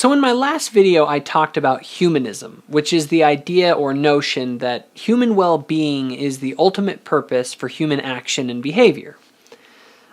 So in my last video, I talked about humanism, which is the idea or notion that human well-being is the ultimate purpose for human action and behavior.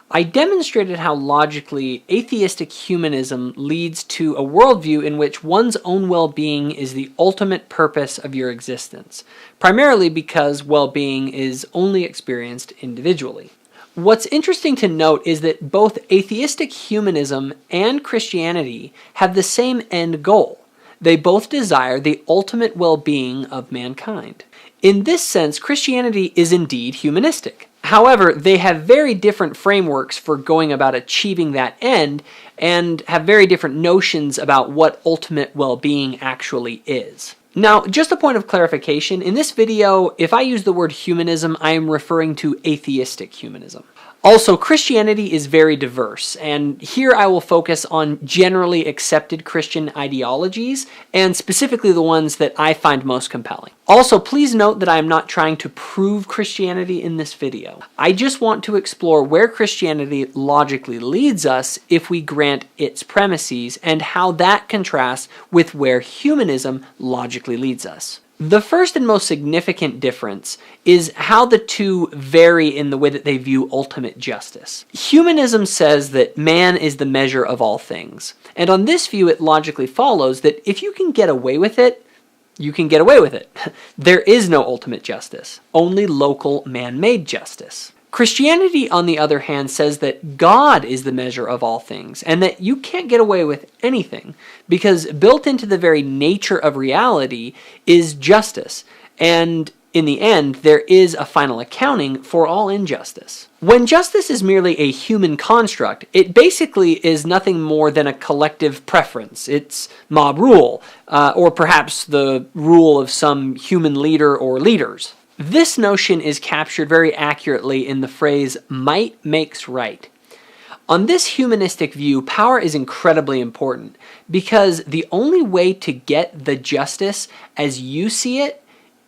I demonstrated how logically atheistic humanism leads to a worldview in which one's own well-being is the ultimate purpose of your existence, primarily because well-being is only experienced individually. What's interesting to note is that both atheistic humanism and Christianity have the same end goal. They both desire the ultimate well-being of mankind. In this sense, Christianity is indeed humanistic. However, they have very different frameworks for going about achieving that end and have very different notions about what ultimate well-being actually is. Now, just a point of clarification, in this video, if I use the word humanism, I am referring to atheistic humanism. Also, Christianity is very diverse, and here I will focus on generally accepted Christian ideologies, and specifically the ones that I find most compelling. Also, please note that I am not trying to prove Christianity in this video. I just want to explore where Christianity logically leads us if we grant its premises, and how that contrasts with where humanism logically leads us. The first and most significant difference is how the two vary in the way that they view ultimate justice. Humanism says that man is the measure of all things, and on this view it logically follows that if you can get away with it, you can get away with it. There is no ultimate justice, only local man-made justice. Christianity, on the other hand, says that God is the measure of all things, and that you can't get away with anything, because built into the very nature of reality is justice, and in the end, there is a final accounting for all injustice. When justice is merely a human construct, it basically is nothing more than a collective preference. It's mob rule, or perhaps the rule of some human leader or leaders. This notion is captured very accurately in the phrase, might makes right. On this humanistic view, power is incredibly important because the only way to get the justice as you see it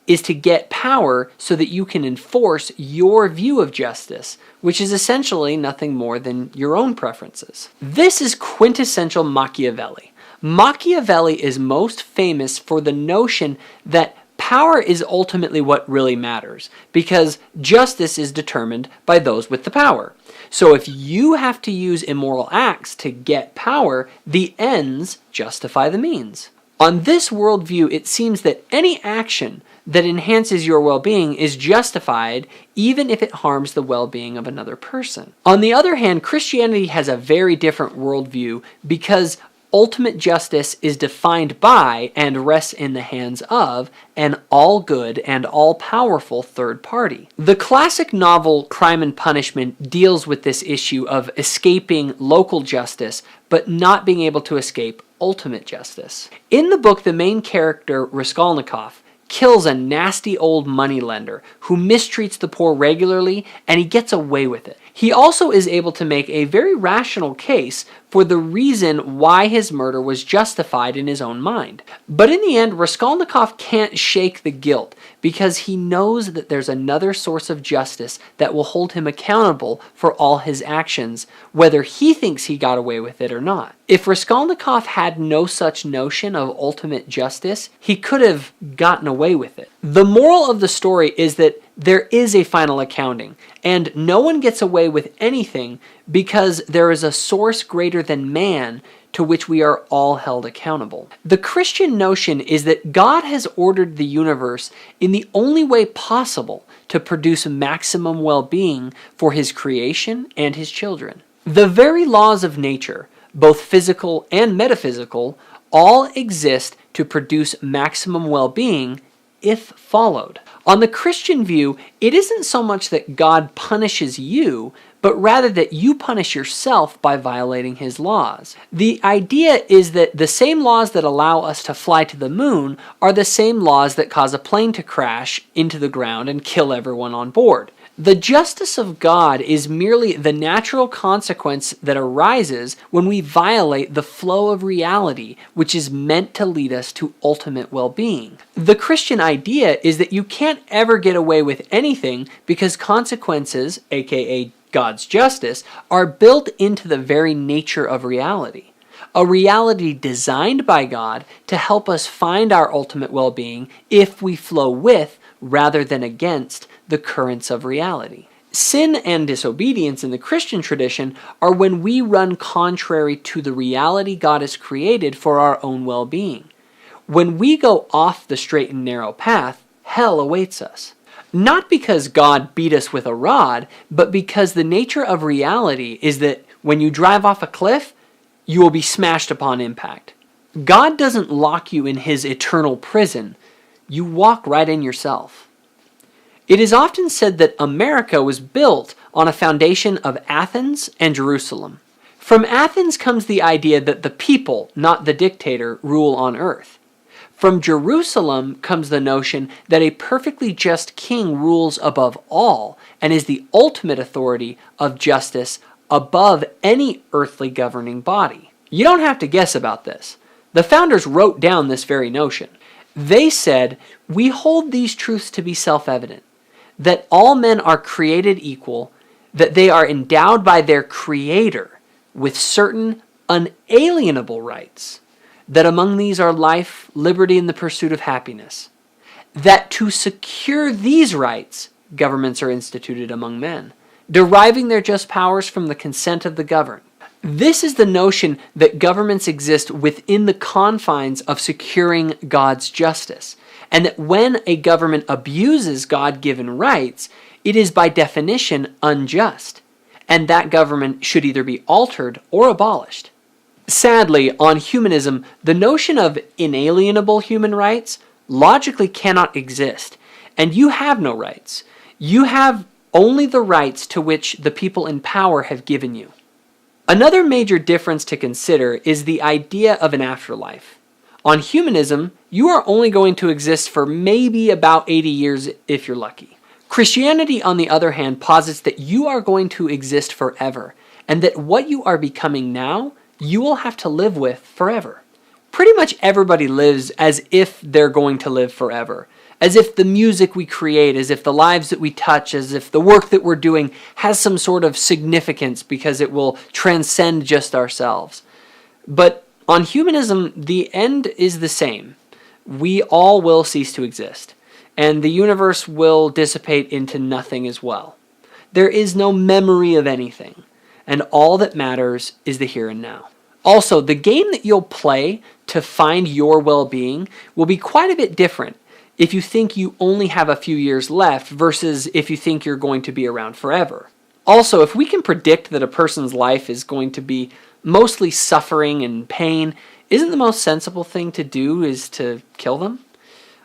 is to get power so that you can enforce your view of justice, which is essentially nothing more than your own preferences. This is quintessential Machiavelli. Machiavelli is most famous for the notion that power is ultimately what really matters, because justice is determined by those with the power. So if you have to use immoral acts to get power, the ends justify the means. On this worldview, it seems that any action that enhances your well-being is justified even if it harms the well-being of another person. On the other hand, Christianity has a very different worldview because ultimate justice is defined by and rests in the hands of an all-good and all-powerful third party. The classic novel Crime and Punishment deals with this issue of escaping local justice but not being able to escape ultimate justice. In the book, the main character, Raskolnikov, kills a nasty old moneylender who mistreats the poor regularly, and he gets away with it. He also is able to make a very rational case for the reason why his murder was justified in his own mind. But in the end, Raskolnikov can't shake the guilt because he knows that there's another source of justice that will hold him accountable for all his actions, whether he thinks he got away with it or not. If Raskolnikov had no such notion of ultimate justice, he could have gotten away with it. The moral of the story is that there is a final accounting, and no one gets away with anything because there is a source greater than man to which we are all held accountable. The Christian notion is that God has ordered the universe in the only way possible to produce maximum well-being for his creation and his children. The very laws of nature, both physical and metaphysical, all exist to produce maximum well-being if followed. On the Christian view, it isn't so much that God punishes you, but rather that you punish yourself by violating his laws. The idea is that the same laws that allow us to fly to the moon are the same laws that cause a plane to crash into the ground and kill everyone on board. The justice of God is merely the natural consequence that arises when we violate the flow of reality, which is meant to lead us to ultimate well-being. The Christian idea is that you can't ever get away with anything because consequences, aka God's justice, are built into the very nature of reality. a reality designed by God to help us find our ultimate well-being if we flow with, rather than against, the currents of reality. Sin and disobedience in the Christian tradition are when we run contrary to the reality God has created for our own well-being. When we go off the straight and narrow path, hell awaits us. Not because God beat us with a rod, but because the nature of reality is that when you drive off a cliff, you will be smashed upon impact. God doesn't lock you in his eternal prison. You walk right in yourself. It is often said that America was built on a foundation of Athens and Jerusalem. From Athens comes the idea that the people, not the dictator, rule on earth. From Jerusalem comes the notion that a perfectly just king rules above all and is the ultimate authority of justice above any earthly governing body. You don't have to guess about this. The founders wrote down this very notion. They said, "We hold these truths to be self-evident, that all men are created equal, that they are endowed by their Creator with certain unalienable rights, that among these are life, liberty, and the pursuit of happiness, that to secure these rights, governments are instituted among men, deriving their just powers from the consent of the governed." This is the notion that governments exist within the confines of securing God's justice, and that when a government abuses God-given rights, it is by definition unjust, and that government should either be altered or abolished. Sadly, on humanism, the notion of inalienable human rights logically cannot exist, and you have no rights. You have only the rights to which the people in power have given you. Another major difference to consider is the idea of an afterlife. On humanism, you are only going to exist for maybe about 80 years if you're lucky. Christianity, on the other hand, posits that you are going to exist forever, and that what you are becoming now, you will have to live with forever. Pretty much everybody lives as if they're going to live forever. As if the music we create, as if the lives that we touch, as if the work that we're doing has some sort of significance because it will transcend just ourselves. But on humanism, the end is the same. We all will cease to exist, and the universe will dissipate into nothing as well. There is no memory of anything, and all that matters is the here and now. Also, the game that you'll play to find your well-being will be quite a bit different if you think you only have a few years left versus if you think you're going to be around forever. Also, if we can predict that a person's life is going to be mostly suffering and pain, isn't the most sensible thing to do is to kill them?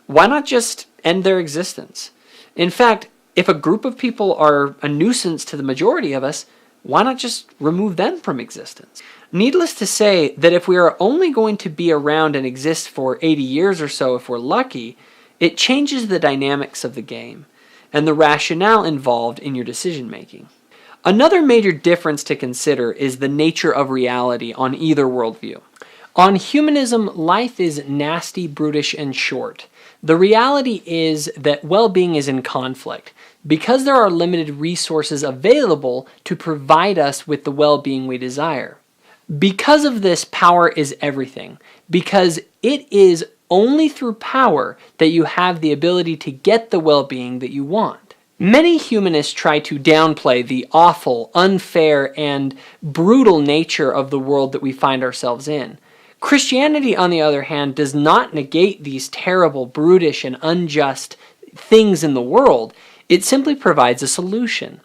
Why not just end their existence? In fact, if a group of people are a nuisance to the majority of us, why not just remove them from existence? Needless to say that if we are only going to be around and exist for 80 years or so if we're lucky, it changes the dynamics of the game and the rationale involved in your decision making. Another major difference to consider is the nature of reality on either worldview. On humanism, life is nasty, brutish, and short. The reality is that well-being is in conflict because there are limited resources available to provide us with the well-being we desire. Because of this, power is everything, because it is only through power that you have the ability to get the well-being that you want. Many humanists try to downplay the awful, unfair, and brutal nature of the world that we find ourselves in. Christianity, on the other hand, does not negate these terrible, brutish, and unjust things in the world. It simply provides a solution.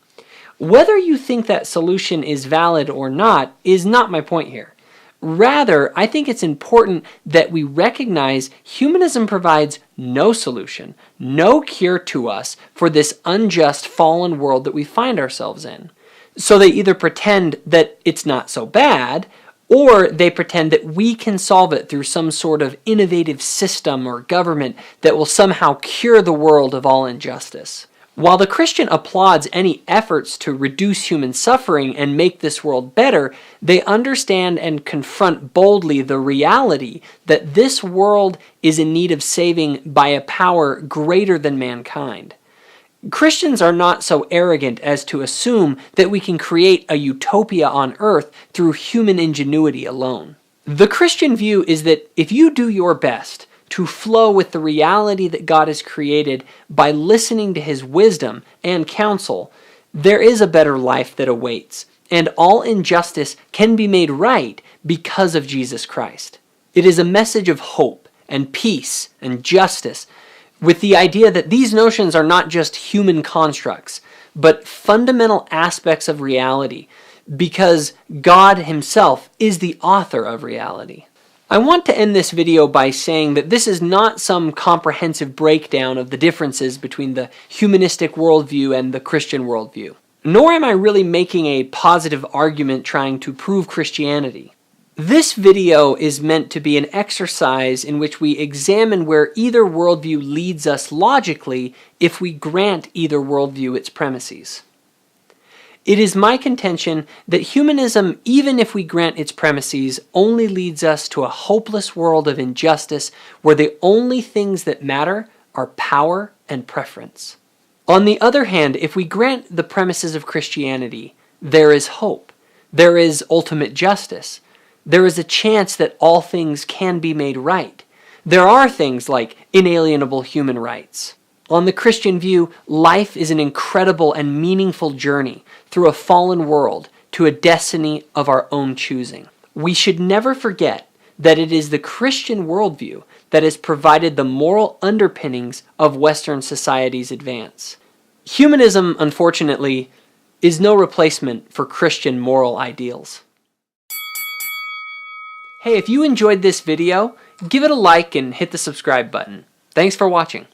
Whether you think that solution is valid or not is not my point here. Rather, I think it's important that we recognize humanism provides no solution, no cure to us for this unjust, fallen world that we find ourselves in. So they either pretend that it's not so bad, or they pretend that we can solve it through some sort of innovative system or government that will somehow cure the world of all injustice. While the Christian applauds any efforts to reduce human suffering and make this world better, they understand and confront boldly the reality that this world is in need of saving by a power greater than mankind. Christians are not so arrogant as to assume that we can create a utopia on earth through human ingenuity alone. The Christian view is that if you do your best to flow with the reality that God has created by listening to His wisdom and counsel, there is a better life that awaits, and all injustice can be made right because of Jesus Christ. It is a message of hope and peace and justice, with the idea that these notions are not just human constructs, but fundamental aspects of reality, because God Himself is the author of reality. I want to end this video by saying that this is not some comprehensive breakdown of the differences between the humanistic worldview and the Christian worldview. Nor am I really making a positive argument trying to prove Christianity. This video is meant to be an exercise in which we examine where either worldview leads us logically if we grant either worldview its premises. It is my contention that humanism, even if we grant its premises, only leads us to a hopeless world of injustice where the only things that matter are power and preference. On the other hand, if we grant the premises of Christianity, there is hope, there is ultimate justice, there is a chance that all things can be made right. There are things like inalienable human rights. On the Christian view, life is an incredible and meaningful journey through a fallen world to a destiny of our own choosing. We should never forget that it is the Christian worldview that has provided the moral underpinnings of Western society's advance. Humanism, unfortunately, is no replacement for Christian moral ideals. Hey, if you enjoyed this video, give it a like and hit the subscribe button. Thanks for watching.